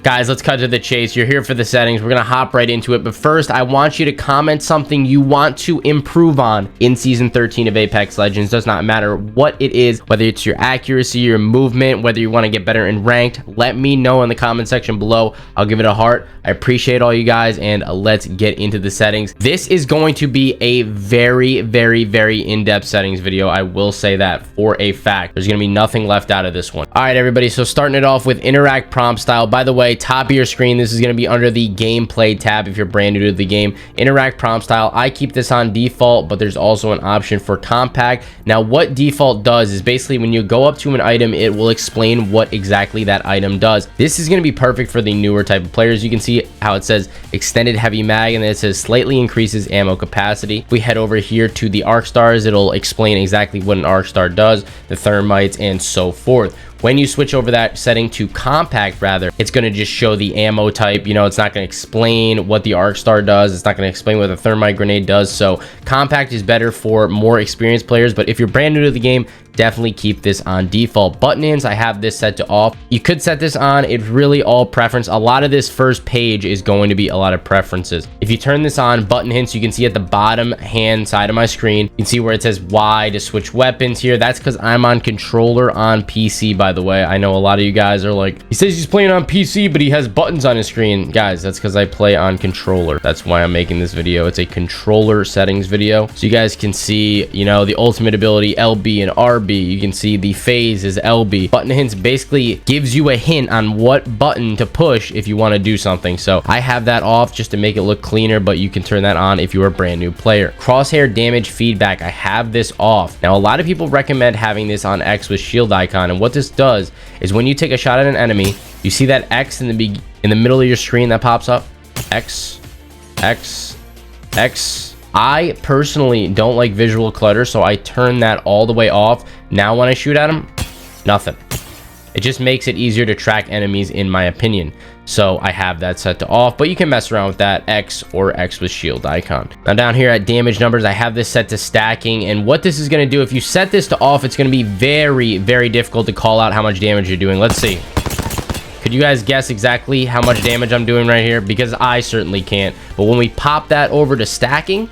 Guys, let's cut to the chase. You're here for the settings. We're going to hop right into it. But first, I want you to comment something you want to improve on in Season 13 of Apex Legends. Does not matter what it is, whether it's your accuracy, your movement, whether you want to get better in ranked. Let me know in the comment section below. I'll give it a heart. I appreciate all you guys, and let's get into the settings. This is going to be a very, very, very in-depth settings video. I will say that for a fact. There's going to be nothing left out of this one. All right, everybody. So starting it off with interact prompt style. By the way, top of your screen, this is going to be under the gameplay tab if you're brand new to the game. Interact prompt style, I keep this on default, but there's also an option for compact. Now what default does is basically when you go up to an item, it will explain what exactly that item does. This is going to be perfect for the newer type of players. You can see how it says extended heavy mag, and then it says slightly increases ammo capacity. If we head over here to the arc stars, it'll explain exactly what an arc star does, the thermites, and so forth. When you switch over that setting to compact, rather, it's going to just show the ammo type. You know, it's not going to explain what the arc star does. It's not going to explain what the thermite grenade does. So compact is better for more experienced players, but if you're brand new to the game, definitely keep this on default. Button ins, I have this set to off. You could set this on. It's really all preference. A lot of this first page is going to be a lot of preferences. If you turn this on, button hints, you can see at the bottom hand side of my screen, you can see where it says Y to switch weapons here. That's because I'm on controller on PC, by the way. I know a lot of you guys are like, he says he's playing on PC, but he has buttons on his screen. Guys, that's because I play on controller. That's why I'm making this video. It's a controller settings video. So you guys can see, you know, the ultimate ability, LB and RB. You can see the phase is LB. Button hints basically gives you a hint on what button to push if you want to do something. So I have that off just to make it look cleaner, but you can turn that on if you're a brand new player. Crosshair damage feedback, I have this off. Now a lot of people recommend having this on X with shield icon, and what this does is when you take a shot at an enemy, you see that X in the middle of your screen that pops up. X, X, X. I personally don't like visual clutter, so I turn that all the way off. Now when I shoot at them, nothing. It just makes it easier to track enemies, in my opinion. So I have that set to off, but you can mess around with that, X or X with shield icon. Now down here at damage numbers, I have this set to stacking, and what this is going to do, if you set this to off, it's going to be very, very difficult to call out how much damage you're doing. Let's see. Could you guys guess exactly how much damage I'm doing right here? Because I certainly can't. But when we pop that over to stacking,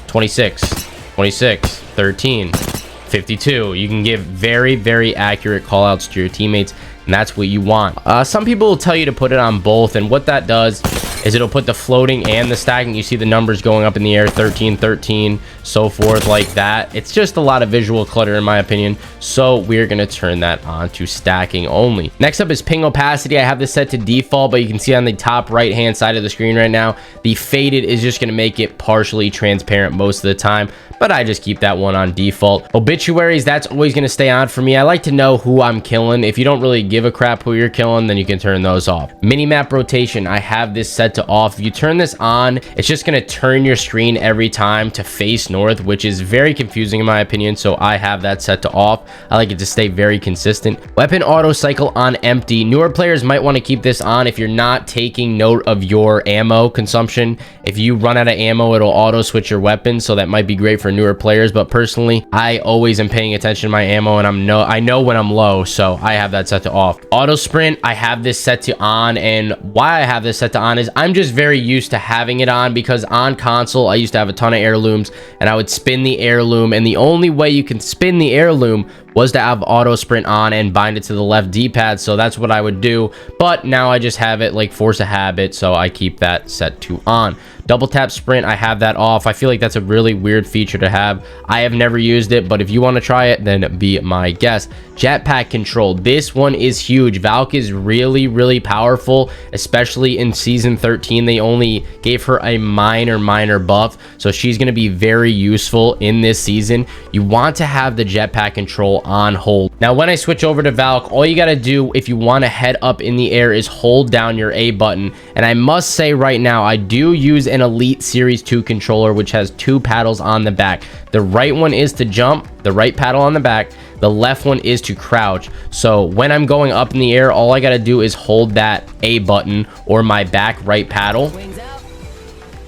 26, 26, 13, 52. You can give very, very accurate call outs to your teammates, and that's what you want. Some people will tell you to put it on both, and what that does is it'll put the floating and the stacking. You see the numbers going up in the air, 13, 13, so forth, like that. It's just a lot of visual clutter, in my opinion, so we're going to turn that on to stacking only. Next up is ping opacity. I have this set to default, but you can see on the top right hand side of the screen right now, the faded is just going to make it partially transparent most of the time, but I just keep that one on default. Obituaries, that's always going to stay on for me. I like to know who I'm killing. If you don't really give a crap who you're killing, then you can turn those off. Minimap rotation, I have this set to off. If you turn this on, it's just going to turn your screen every time to face north, which is very confusing in my opinion, so I have that set to off. I like it to stay very consistent. Weapon auto cycle on empty. Newer players might want to keep this on if you're not taking note of your ammo consumption. If you run out of ammo, it'll auto switch your weapon, so that might be great for newer players, but personally, I always am paying attention to my ammo, and I know when I'm low, so I have that set to off. Auto sprint, I have this set to on, and why I have this set to on is I'm just very used to having it on, because on console I used to have a ton of heirlooms, and I would spin the heirloom, and the only way you can spin the heirloom was to have auto sprint on and bind it to the left D-pad, so that's what I would do. But now I just have it like force a habit, so I keep that set to on. Double tap sprint, I have that off. I feel like that's a really weird feature to have. I have never used it, but if you want to try it, then be my guest. Jetpack control, this one is huge. Valk is really, really powerful, especially in season 13. They only gave her a minor buff, so she's going to be very useful in this season. You want to have the jetpack control on hold. Now when I switch over to Valk, all you got to do if you want to head up in the air is hold down your A button. And I must say right now, I do use an Elite Series 2 controller, which has two paddles on the back. The right one is to jump, the right paddle on the back. The left one is to crouch. So when I'm going up in the air, all I got to do is hold that A button or my back right paddle.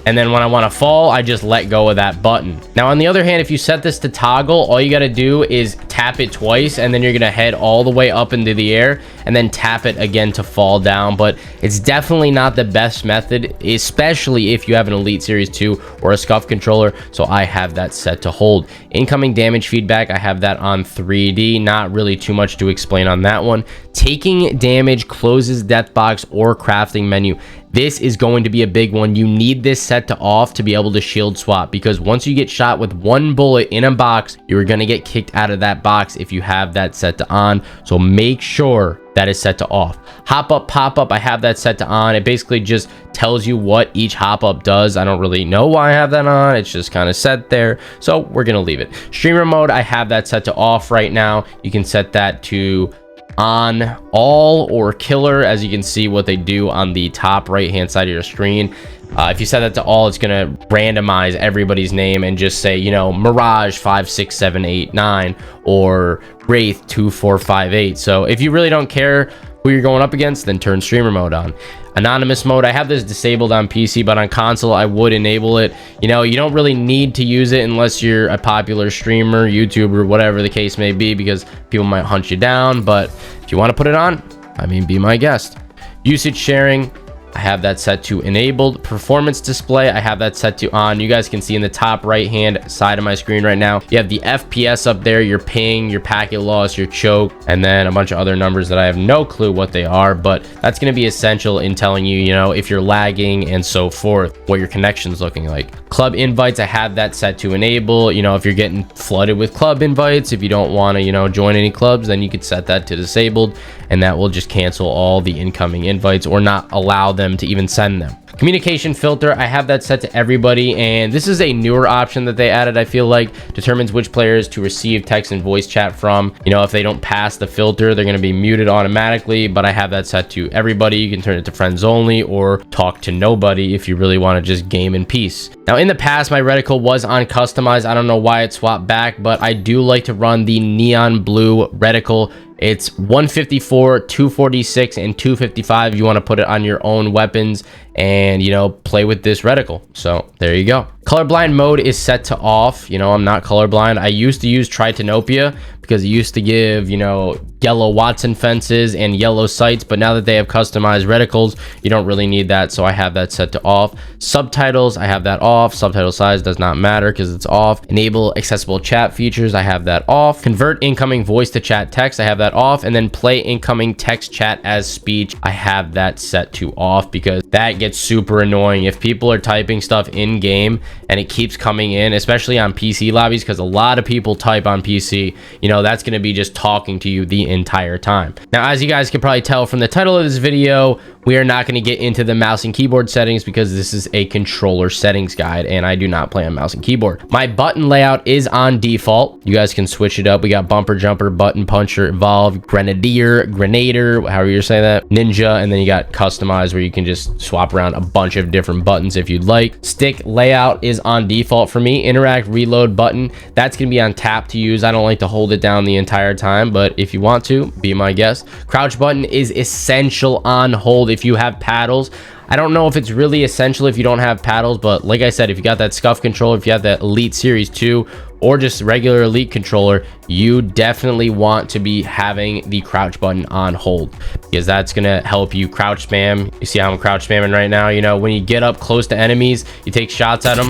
And then when I want to fall, I just let go of that button. Now, on the other hand, if you set this to toggle, all you got to do is tap tap it twice, and then you're gonna head all the way up into the air and then tap it again to fall down. But it's definitely not the best method, especially if you have an Elite Series 2 or a scuff controller. So I have that set to hold. Incoming damage feedback, I have that on 3D. Not really too much to explain on that one. Taking damage closes death box or crafting menu. This is going to be a big one. You need this set to off to be able to shield swap, because once you get shot with one bullet in a box, you're going to get kicked out of that box if you have that set to on. So make sure that is set to off. Hop up, pop up, I have that set to on. It basically just tells you what each hop up does. I don't really know why I have that on. It's just kind of set there. So we're going to leave it. Streamer mode, I have that set to off right now. You can set that to on all or killer, as you can see what they do on the top right hand side of your screen. If you set that to all, it's gonna randomize everybody's name and just say, you know, Mirage 56789 or Wraith 2458. So if you really don't care who you're going up against, then turn streamer mode on. Anonymous mode, I have this disabled on PC, but on console I would enable it. You know, you don't really need to use it unless you're a popular streamer, YouTuber, whatever the case may be, because people might hunt you down. But if you want to put it on, I mean, be my guest. Usage sharing, I have that set to enabled. Performance display, I have that set to on. You guys can see in the top right hand side of my screen right now, you have the FPS up there, your ping, your packet loss, your choke, and then a bunch of other numbers that I have no clue what they are, but that's going to be essential in telling you, you know, if you're lagging and so forth, what your connection's looking like. Club invites, I have that set to enable. You know, if you're getting flooded with club invites, if you don't want to, you know, join any clubs, then you could set that to disabled, and that will just cancel all the incoming invites or not allow them to even send them. Communication filter, I have that set to everybody, and this is a newer option that they added. I feel like determines which players to receive text and voice chat from. You know, if they don't pass the filter, they're going to be muted automatically, but I have that set to everybody. You can turn it to friends only or talk to nobody if you really want to just game in peace. Now, in the past, my reticle was on customized. I don't know why it swapped back, but I do like to run the neon blue reticle. It's 154, 246, and 255. You want to put it on your own weapons and, you know, play with this reticle. So there you go. Colorblind mode is set to off. You know, I'm not colorblind. I used to use Tritanopia because it used to give, you know, yellow Watson fences and yellow sights, but now that they have customized reticles, you don't really need that. So I have that set to off. Subtitles, I have that off. Subtitle size does not matter because it's off. Enable accessible chat features, I have that off. Convert incoming voice to chat text, I have that off. And then play incoming text chat as speech, I have that set to off, because that gets super annoying if people are typing stuff in game and it keeps coming in, especially on PC lobbies, because a lot of people type on PC. You know, that's going to be just talking to you the entire time. Now, as you guys can probably tell from the title of this video, we are not going to get into the mouse and keyboard settings because this is a controller settings guide and I do not play on mouse and keyboard. My button layout is on default. You guys can switch it up. We got bumper, jumper, button, puncher, evolve, grenadier, grenader, however you say that, ninja, and then you got customized where you can just swap around a bunch of different buttons if you'd like. Stick layout is on default for me. Interact reload button, that's going to be on tap to use. I don't like to hold it down the entire time, but if you want to, be my guest. Crouch button is essential on hold if you have paddles. I don't know if it's really essential if you don't have paddles, but like I said, if you got that scuff controller, if you have that Elite Series 2 or just regular Elite controller, you definitely want to be having the crouch button on hold, because that's going to help you crouch spam. You see how I'm crouch spamming right now? You know, when you get up close to enemies, you take shots at them.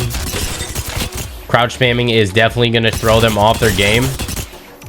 Crouch spamming is definitely going to throw them off their game.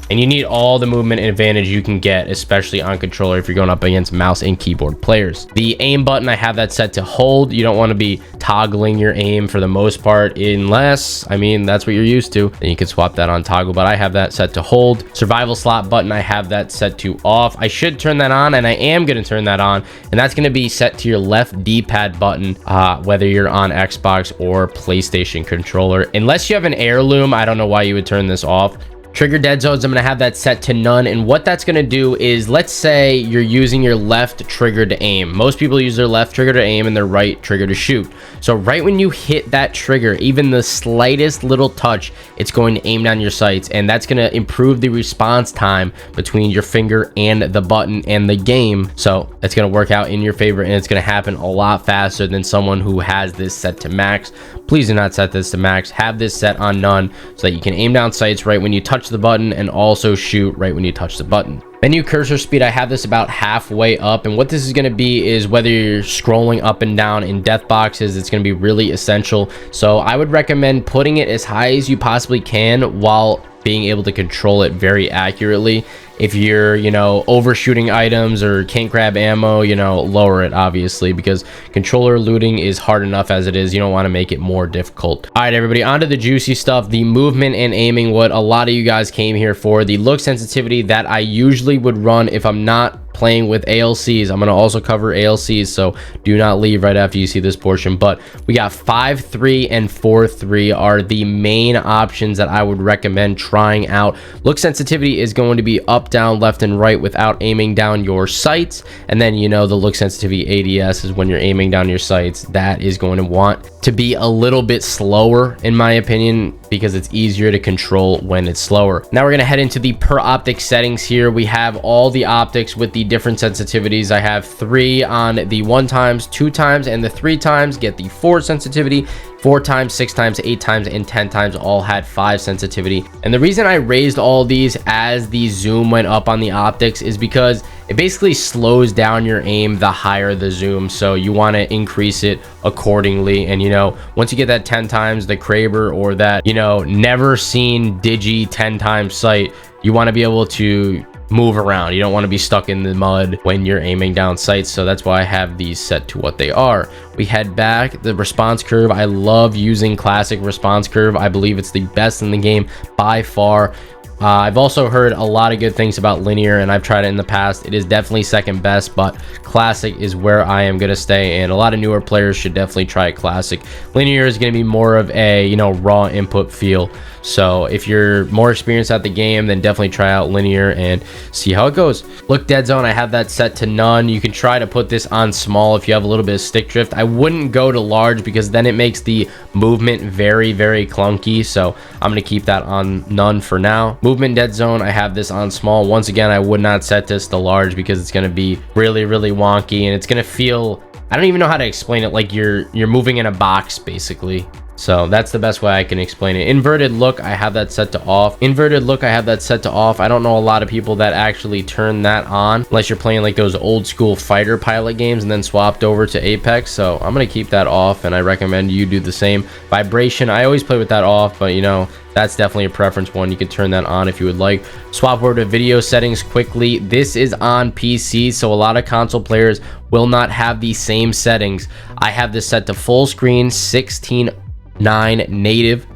And you need all the movement advantage you can get, especially on controller if you're going up against mouse and keyboard players. The aim button, I have that set to hold. You don't want to be toggling your aim for the most part, unless, I mean, that's what you're used to. Then you can swap that on toggle, but I have that set to hold. Survival slot button, I have that set to off. I should turn that on, and I am going to turn that on, and that's going to be set to your left D-pad button, whether you're on Xbox or PlayStation controller. Unless you have an heirloom, I don't know why you would turn this off. Trigger dead zones, I'm going to have that set to none. And what that's going to do is, let's say you're using your left trigger to aim. Most people use their left trigger to aim and their right trigger to shoot. So right when you hit that trigger, even the slightest little touch, it's going to aim down your sights. And that's going to improve the response time between your finger and the button and the game. So it's going to work out in your favor, and it's going to happen a lot faster than someone who has this set to max. Please do not set this to max. Have this set on none so that you can aim down sights right when you touch touch the button, and also shoot right when you touch the button. Menu cursor speed, I have this about halfway up, and what this is going to be is whether you're scrolling up and down in death boxes, it's going to be really essential. So I would recommend putting it as high as you possibly can while being able to control it very accurately. If you're, you know, overshooting items or can't grab ammo, you know, lower it obviously, because controller looting is hard enough as it is. You don't want to make it more difficult. All right, everybody, onto the juicy stuff, the movement and aiming, what a lot of you guys came here for. The look sensitivity that I usually would run if I'm not playing with ALCs. I'm going to also cover ALCs, so do not leave right after you see this portion. But we got 5.3 and 4.3 are the main options that I would recommend trying out. Look sensitivity is going to be up, down, left, and right without aiming down your sights. And then, you know, the look sensitivity ADS is when you're aiming down your sights. That is going to want to be a little bit slower, in my opinion, because it's easier to control when it's slower. Now we're going to head into the per optic settings here. We have all the optics with the different sensitivities. I have 3 on the 1x, 2x, and the 3x. Get the 4 sensitivity. 4x, 6x, 8x, and 10x all had 5 sensitivity. And the reason I raised all these as the zoom went up on the optics is because it basically slows down your aim the higher the zoom, so you want to increase it accordingly. And you know, once you get that 10 times the Kraber or that, you know, never seen digi 10 times sight, you want to be able to move around. You don't want to be stuck in the mud when you're aiming down sights, so that's why I have these set to what they are. We head back. The response curve, I love using classic response curve. I believe it's the best in the game by far. I've also heard a lot of good things about linear, and I've tried it in the past. It is definitely second best, but classic is where I am going to stay, and a lot of newer players should definitely try classic. Linear is going to be more of a, you know, raw input feel. So if you're more experienced at the game, then definitely try out linear and see how it goes. Look dead zone, I have that set to none. You can try to put this on small if you have a little bit of stick drift. I wouldn't go to large because then it makes the movement very, very clunky. So I'm going to keep that on none for now. Movement dead zone, I have this on small. Once again, I would not set this to large because it's going to be really, really wonky, and it's going to feel, I don't even know how to explain it, like you're moving in a box basically. So that's the best way I can explain it. Inverted look, I have that set to off. Inverted look, I have that set to off. I don't know a lot of people that actually turn that on unless you're playing like those old school fighter pilot games and then swapped over to Apex. So I'm going to keep that off, and I recommend you do the same. Vibration, I always play with that off, but you know, that's definitely a preference one. You can turn that on if you would like. Swap over to video settings quickly. This is on PC, so a lot of console players will not have the same settings. I have this set to full screen, 16:9 native.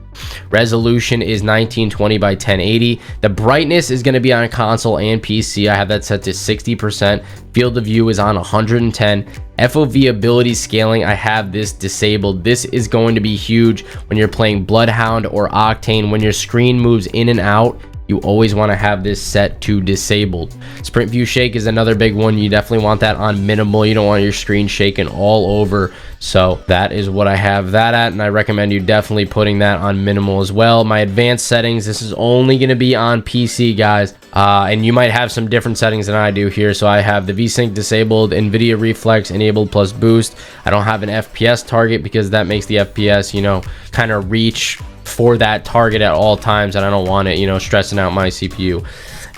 Resolution is 1920 by 1080. The brightness is going to be on console and PC. I have that set to 60%. Field of view is on 110. FOV ability scaling, I have this disabled. This is going to be huge when you're playing Bloodhound or Octane. When your screen moves in and out, you always want to have this set to disabled. Sprint view shake is another big one. You definitely want that on minimal. You don't want your screen shaking all over. So that is what I have that at, and I recommend you definitely putting that on minimal as well. My advanced settings, this is only going to be on PC, guys, and you might have some different settings than I do here. So I have the VSync disabled, NVIDIA reflex enabled plus boost. I don't have an FPS target because that makes the FPS, you know, kind of reach for that target at all times, and I don't want it, you know, stressing out my CPU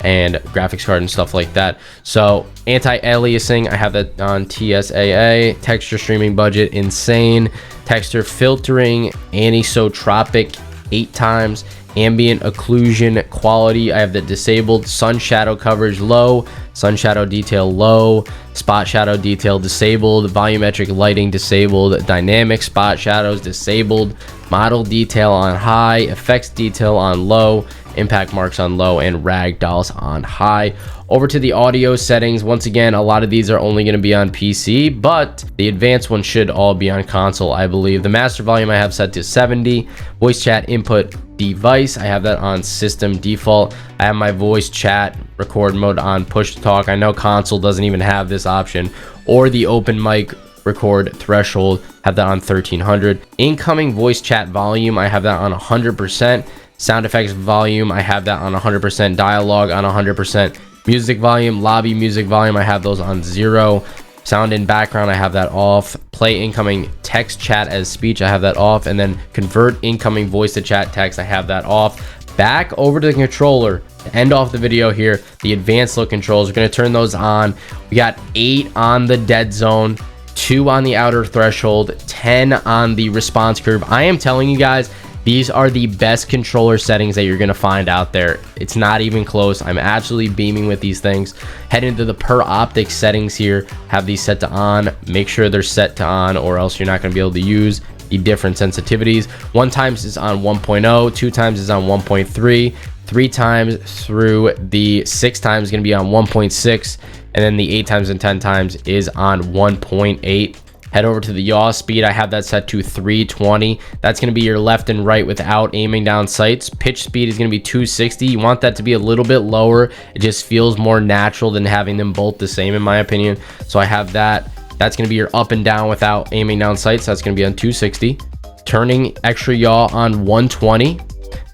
and graphics card and stuff like that. So anti-aliasing, I have that on TSAA. Texture streaming budget, insane. Texture filtering, anisotropic 8 times. Ambient occlusion quality, I have that disabled. Sun shadow coverage low. Sun shadow detail low. Spot shadow detail disabled. Volumetric lighting disabled. Dynamic spot shadows disabled. Model detail on high. Effects detail on low. Impact marks on low, and ragdolls on high. Over to the audio settings. Once again, a lot of these are only going to be on PC, but the advanced ones should all be on console, I believe. The master volume I have set to 70. Voice chat input device, I have that on system default. I have my voice chat record mode on push to talk. I know console doesn't even have this option, or the open mic record threshold, have that on 1300. Incoming voice chat volume, I have that on 100%. Sound effects volume, I have that on 100%. Dialogue on 100%. Music volume, lobby music volume, I have those on 0. Sound in background, I have that off. Play incoming text chat as speech, I have that off. And then convert incoming voice to chat text, I have that off. Back over to the controller to end off the video here. The advanced look controls, we're going to turn those on. We got 8 on the dead zone, 2 on the outer threshold, 10 on the response curve. I am telling you guys, these are the best controller settings that you're going to find out there. It's not even close. I'm absolutely beaming with these things. Head into the per optic settings here, have these set to on. Make sure they're set to on, or else you're not going to be able to use the different sensitivities. 1 times is on 1.0, 2 times is on 1.3, 3 times through the 6 times is going to be on 1.6, and then the 8 times and 10 times is on 1.8. Head over to the yaw speed. I have that set to 320. That's going to be your left and right without aiming down sights. Pitch speed is going to be 260. You want that to be a little bit lower. It just feels more natural than having them both the same, in my opinion. So I have that. That's going to be your up and down without aiming down sights. That's going to be on 260. Turning extra yaw on 120.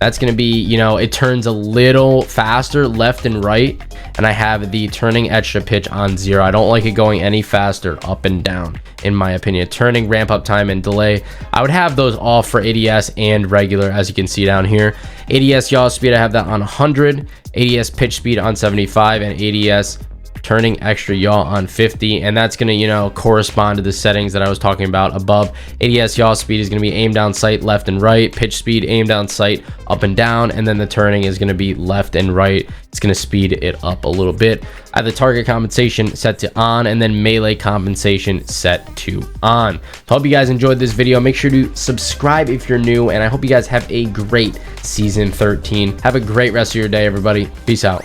That's going to be, you know, it turns a little faster left and right. And I have the turning extra pitch on 0. I don't like it going any faster up and down, in my opinion. Turning ramp up time and delay, I would have those off for ADS and regular, as you can see down here. ADS yaw speed, I have that on 100. ADS pitch speed on 75, and ADS turning extra yaw on 50, and that's going to, you know, correspond to the settings that I was talking about above. ADS yaw speed is going to be aim down sight left and right, pitch speed aim down sight up and down, and then the turning is going to be left and right. It's going to speed it up a little bit. I have the target compensation set to on, and then melee compensation set to on. So I hope you guys enjoyed this video. Make sure to subscribe if you're new, and I hope you guys have a great season 13. Have a great rest of your day, everybody. Peace out.